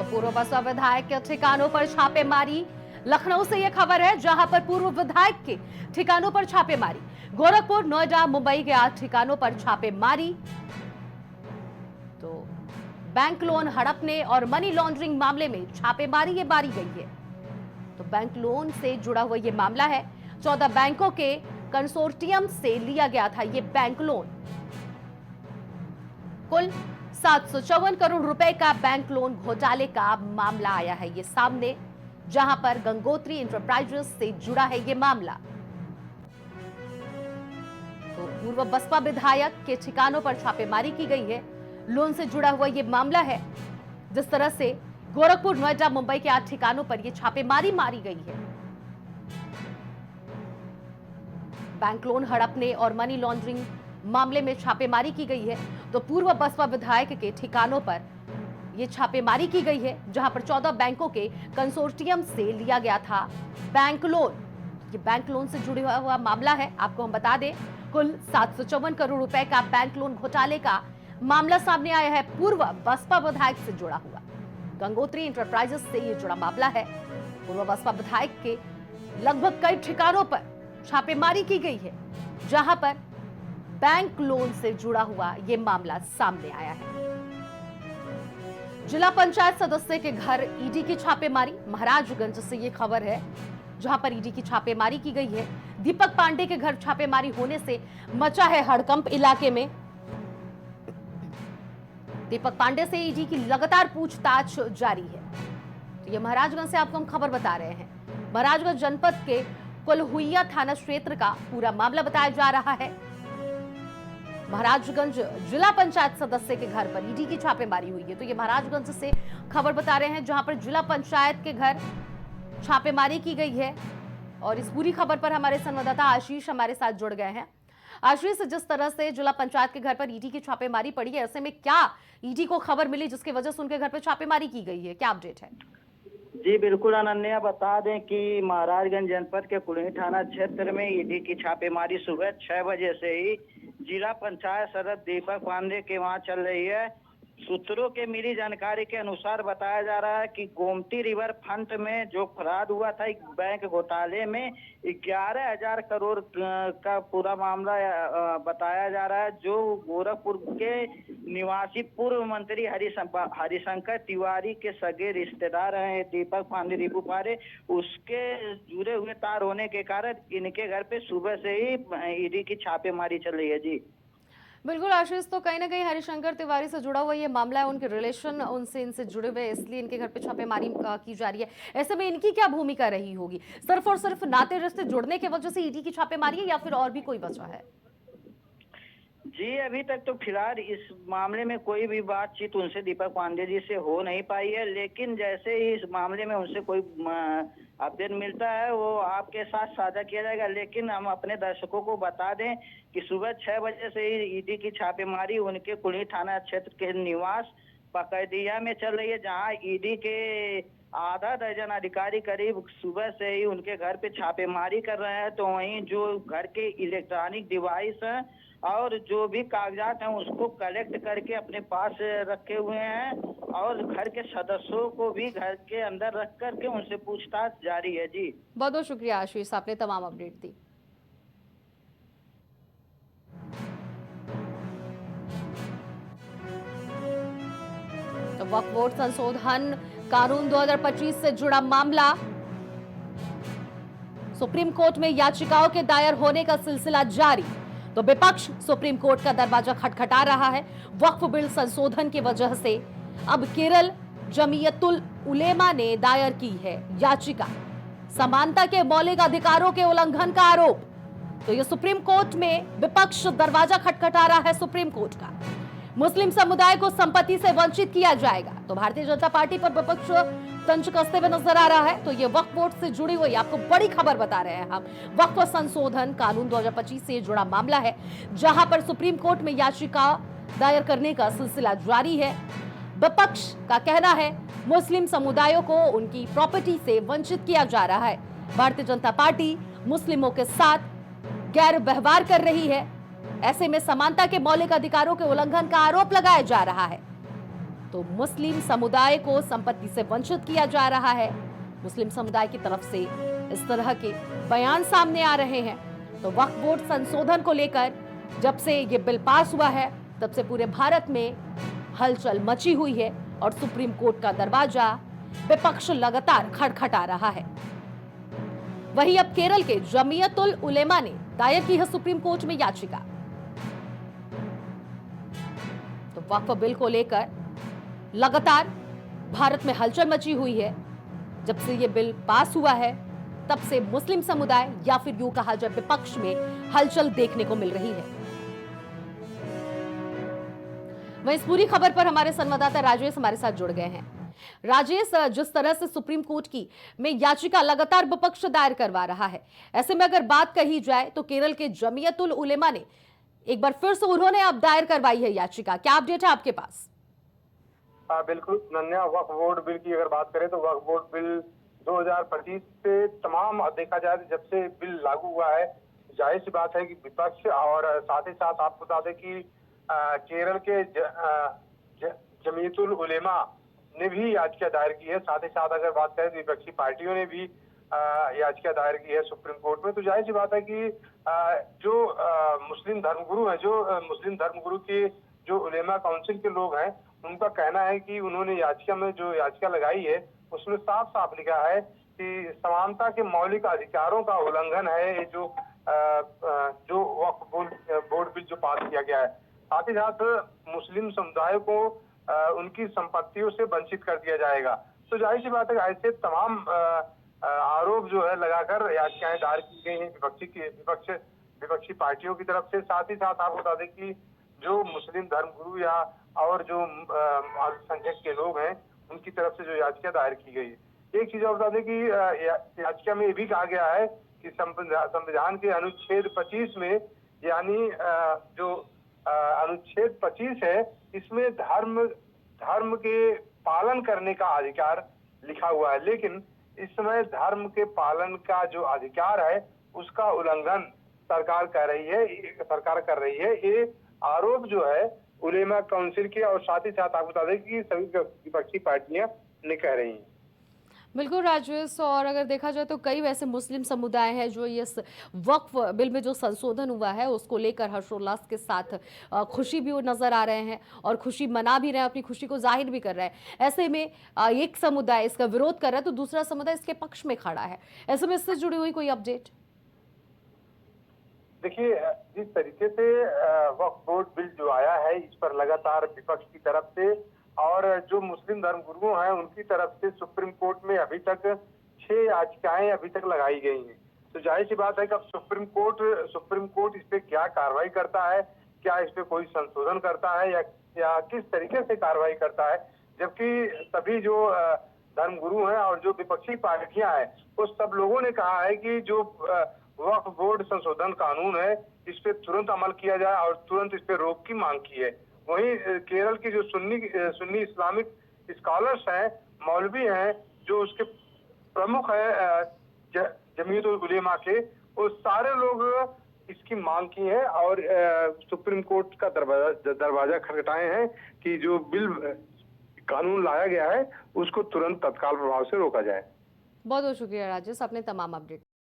तो पूर्व बसपा विधायक के ठिकानों पर छापेमारी। लखनऊ से यह खबर है, जहां पर पूर्व विधायक के ठिकानों पर छापेमारी। गोरखपुर, नोएडा, मुंबई के 8 ठिकानों पर छापेमारी। तो बैंक लोन हड़पने और मनी लॉन्ड्रिंग मामले में छापेमारी ये मारी गई है। तो बैंक लोन से जुड़ा हुआ ये मामला है। 14 बैंकों के कंसोर्टियम से लिया गया था ये बैंक लोन। कुल 754 करोड़ रुपए का बैंक लोन घोटाले का मामला आया है ये सामने, जहां पर गंगोत्री इंटरप्राइजेस से जुड़ा है ये मामला। तो पूर्व बसपा विधायक के ठिकानों पर छापेमारी की गई है। लोन से जुड़ा हुआ ये मामला है। जिस तरह से गोरखपुर, नोएडा, मुंबई के 8 ठिकानों पर यह छापेमारी मारी गई है। बैंक लोन हड़पने और मनी लॉन्ड्रिंग मामले में छापेमारी की गई है। तो पूर्व बसपा विधायक के ठिकानों पर यह छापेमारी की गई है, जहां पर 14 बैंकों के कंसोर्टियम से लिया गया था बैंक लोन। ये बैंक लोन से जुड़ा हुआ मामला है। आपको हम बता दें, कुल 754 करोड़ रुपए का बैंक लोन घोटाले का मामला सामने आया है। पूर्व बसपा विधायक से जुड़ा हुआ गंगोत्री इंटरप्राइजेस से ये जुड़ा मामला है। पूर्व बसपा विधायक के लगभग कई ठिकानों पर छापेमारी की गई है, जहां पर बैंक लोन से जुड़ा हुआ यह मामला सामने आया है। जिला पंचायत सदस्य के घर ईडी की छापेमारी। महाराजगंज से यह खबर है, जहां पर ईडी की छापेमारी की गई है। दीपक पांडे के घर छापेमारी होने से मचा है हड़कंप इलाके में। दीपक पांडे से ईडी की लगातार पूछताछ जारी है। तो यह महाराजगंज से आपको हम खबर बता रहे हैं। महाराजगंज जनपद के कुलहुइया थाना क्षेत्र का पूरा मामला बताया जा रहा है। महाराजगंज जिला पंचायत सदस्य के घर पर ईडी की छापेमारी हुई है। तो ये महाराजगंज से खबर बता रहे हैं, जहां पर जिला पंचायत के घर छापेमारी की गई है। और इस पूरी खबर पर हमारे संवाददाता आशीष हमारे साथ जुड़ गए हैं। आशीष, जिस तरह से जिला पंचायत के घर पर ईडी की छापेमारी पड़ी है, ऐसे में क्या ईडी को खबर मिली जिसकी वजह से उनके घर पर छापेमारी की गई है, क्या अपडेट है? जी बिल्कुल अनन्या, बता दें कि महाराजगंज जनपद के कुलही थाना क्षेत्र में ईडी की छापेमारी सुबह 6 बजे से ही जिला पंचायत सदस्य दीपक पांडे के वहां चल रही है। सूत्रों के मिली जानकारी के अनुसार बताया जा रहा है कि गोमती रिवर फ्रंट में जो फ्रॉड हुआ था एक बैंक घोटाले में 11,000 करोड़ का पूरा मामला बताया जा रहा है, जो गोरखपुर के निवासी पूर्व मंत्री हरिशंकर तिवारी के सगे रिश्तेदार हैं दीपक पांडे, रिपू पांडे, उसके जुड़े हुए तार होने के कारण इनके घर पे सुबह से ही ईडी की छापेमारी चल रही है। जी बिल्कुल आशीष, तो कहीं ना कहीं हरिशंकर तिवारी से जुड़ा हुआ ये मामला है, उनके रिलेशन उनसे इनसे जुड़े हुए, इसलिए इनके घर पे छापेमारी की जा रही है। ऐसे में इनकी क्या भूमिका रही होगी? सिर्फ और सिर्फ नाते रिश्ते जुड़ने की वजह से ईडी की छापेमारी है या फिर और भी कोई वजह है? जी अभी तक तो फिलहाल इस मामले में कोई भी बातचीत उनसे दीपक पांडे जी से हो नहीं पाई है, लेकिन जैसे ही इस मामले में उनसे कोई अपडेट मिलता है वो आपके साथ साझा किया जाएगा। लेकिन हम अपने दर्शकों को बता दें कि सुबह 6 बजे से ही ईडी की छापेमारी उनके कुलही थाना क्षेत्र के निवास पकड़िया में चल रही है, जहां ईडी के आधा दर्जन अधिकारी करीब सुबह से ही उनके घर पे छापेमारी कर रहे हैं। तो वहीं जो घर के इलेक्ट्रॉनिक डिवाइस हैं और जो भी कागजात हैं उसको कलेक्ट करके अपने पास रखे हुए हैं और घर के सदस्यों को भी घर के अंदर रख करके उनसे पूछताछ जारी है। जी बहुत बहुत शुक्रिया आशीष, आपने तमाम अपडेट दी। तो वक्फ बोर्ड संशोधन कानून 2025 से जुड़ा मामला, सुप्रीम कोर्ट में याचिकाओं के दायर होने का सिलसिला जारी। तो विपक्ष सुप्रीम कोर्ट का दरवाजा खटखटा रहा है। वक्फ बिल संशोधन की वजह से अब केरल जमीयतुल उलेमा ने दायर की है याचिका, समानता के मौलिक अधिकारों के उल्लंघन का आरोप। तो ये सुप्रीम कोर्ट में विपक्ष दरवाजा खटखटा रहा है सुप्रीम कोर्ट का। मुस्लिम समुदाय को संपत्ति से वंचित किया जाएगा। तो भारतीय जनता पार्टी पर विपक्ष तंज कसते हुए नजर आ रहा है। तो ये वक्फ बोर्ड से जुड़ी हुई आपको बड़ी खबर बता रहे हैं हम। वक्फ संशोधन कानून 2025 से जुड़ा मामला है, जहां पर सुप्रीम कोर्ट में याचिका दायर करने का सिलसिला जारी है। विपक्ष का कहना है मुस्लिम समुदायों को उनकी प्रॉपर्टी से वंचित किया जा रहा है। भारतीय जनता पार्टी मुस्लिमों के साथ गैर व्यवहार कर रही है। ऐसे में समानता के मौलिक अधिकारों के उल्लंघन का आरोप लगाया जा रहा है। तो मुस्लिम समुदाय को संपत्ति से वंचित किया जा रहा है। मुस्लिम समुदाय की तरफ से इस तरह के बयान सामने आ रहे हैं। तो वक्फ बोर्ड संशोधन को लेकर जब से ये बिल पास हुआ है तब से पूरे भारत में हलचल मची हुई है और सुप्रीम कोर्ट का दरवाजा विपक्ष लगातार खटखटा रहा है। वहीं अब केरल के जमीयतुल उलेमा ने दायर की है सुप्रीम कोर्ट में याचिका। तो वक्फ बिल को लेकर लगातार भारत में हलचल मची हुई है। जब से ये बिल पास हुआ है तब से मुस्लिम समुदाय या फिर यूं कहा जाए विपक्ष में हलचल देखने को मिल रही है। वहीं इस पूरी खबर पर हमारे संवाददाता राजेश हमारे साथ जुड़ गए हैं। राजेश, जिस तरह से सुप्रीम कोर्ट की में याचिका लगातार विपक्ष दायर करवा रहा है, ऐसे में अगर बात कही जाए तो केरल के जमीयतुल उलेमा ने एक बार फिर से उन्होंने अब दायर करवाई है याचिका। क्या अपडेट है आपके पास? बिल्कुल नन्या, वक्फ बोर्ड बिल की अगर बात करें तो वक्फ बोर्ड बिल 2025 से तमाम देखा जाए जब से बिल लागू हुआ है, जाहिर सी बात है कि विपक्ष और साथ ही साथ आपको बता दें कि केरल के जमीयतुल उलेमा ने भी याचिका दायर की है। साथ ही साथ अगर बात करें तो विपक्षी पार्टियों ने भी याचिका दायर की है सुप्रीम कोर्ट में। तो जाहिर सी बात है कि जो मुस्लिम धर्मगुरु हैं, जो मुस्लिम धर्मगुरु के जो उलेमा काउंसिल के लोग हैं, उनका कहना है कि उन्होंने याचिका में जो याचिका लगाई है उसमें साफ साफ लिखा है कि समानता के मौलिक अधिकारों का उल्लंघन है ये जो वक्फ बोर्ड बिल जो पास किया गया है। साथ ही साथ मुस्लिम समुदाय को उनकी संपत्तियों से वंचित कर दिया जाएगा। तो जाहिर सी बात है ऐसे तमाम आरोप जो है लगाकर याचिकाएं दायर की गई हैं विपक्षी पार्टियों की तरफ से। साथ ही साथ आप बता दें कि जो मुस्लिम धर्मगुरु या और जो अल्पसंख्यक के लोग हैं उनकी तरफ से जो याचिका दायर की गई है। एक चीज और बता दें कि याचिका में ये भी कहा गया है कि संविधान के अनुच्छेद 25 में, यानी जो अनुच्छेद 25 है, इसमें धर्म के पालन करने का अधिकार लिखा हुआ है, लेकिन इस समय धर्म के पालन का जो अधिकार है उसका उल्लंघन सरकार कर रही है। ये आरोप जो है उलेमा काउंसिल के और साथ ही साथ आप बता दें कि सभी विपक्षी पार्टियां ने कह रही हैं। बिल्कुल राजेश, और अगर देखा जाए तो कई वैसे मुस्लिम समुदाय हैं जो ये वक्फ बिल में जो संशोधन हुआ है उसको लेकर हर्षोल्लास के साथ खुशी भी नजर आ रहे हैं और खुशी मना भी रहे हैं, अपनी खुशी को जाहिर भी कर रहे हैं। ऐसे में एक समुदाय इसका विरोध कर रहा है तो दूसरा समुदाय इसके पक्ष में खड़ा है। ऐसे में इससे जुड़ी हुई कोई अपडेट? देखिए, जिस तरीके से वक्फ बोर्ड बिल जो आया है इस पर लगातार विपक्ष की तरफ से और जो मुस्लिम धर्मगुरुओं हैं उनकी तरफ से सुप्रीम कोर्ट में अभी तक 6 याचिकाएं अभी तक लगाई गई हैं। तो जाहिर सी बात है कि अब सुप्रीम कोर्ट इस पे क्या कार्रवाई करता है, क्या इस पे कोई संशोधन करता है या किस तरीके से कार्रवाई करता है। जबकि सभी जो धर्मगुरु हैं और जो विपक्षी पार्टियां हैं वो सब लोगों ने कहा है कि जो वक्फ बोर्ड संशोधन कानून है इस पे तुरंत अमल किया जाए और तुरंत इस पे रोक की मांग की है। वहीं केरल के जो सुन्नी इस्लामिक स्कॉलर्स हैं, मौलवी हैं, जो उसके प्रमुख हैं जमीयतुल उलेमा के, वो सारे लोग इसकी मांग की है और सुप्रीम कोर्ट का दरवाजा खटखटाए हैं कि जो बिल कानून लाया गया है उसको तुरंत तत्काल प्रभाव से रोका जाए। बहुत बहुत शुक्रिया राजेश, अपने तमाम अपडेट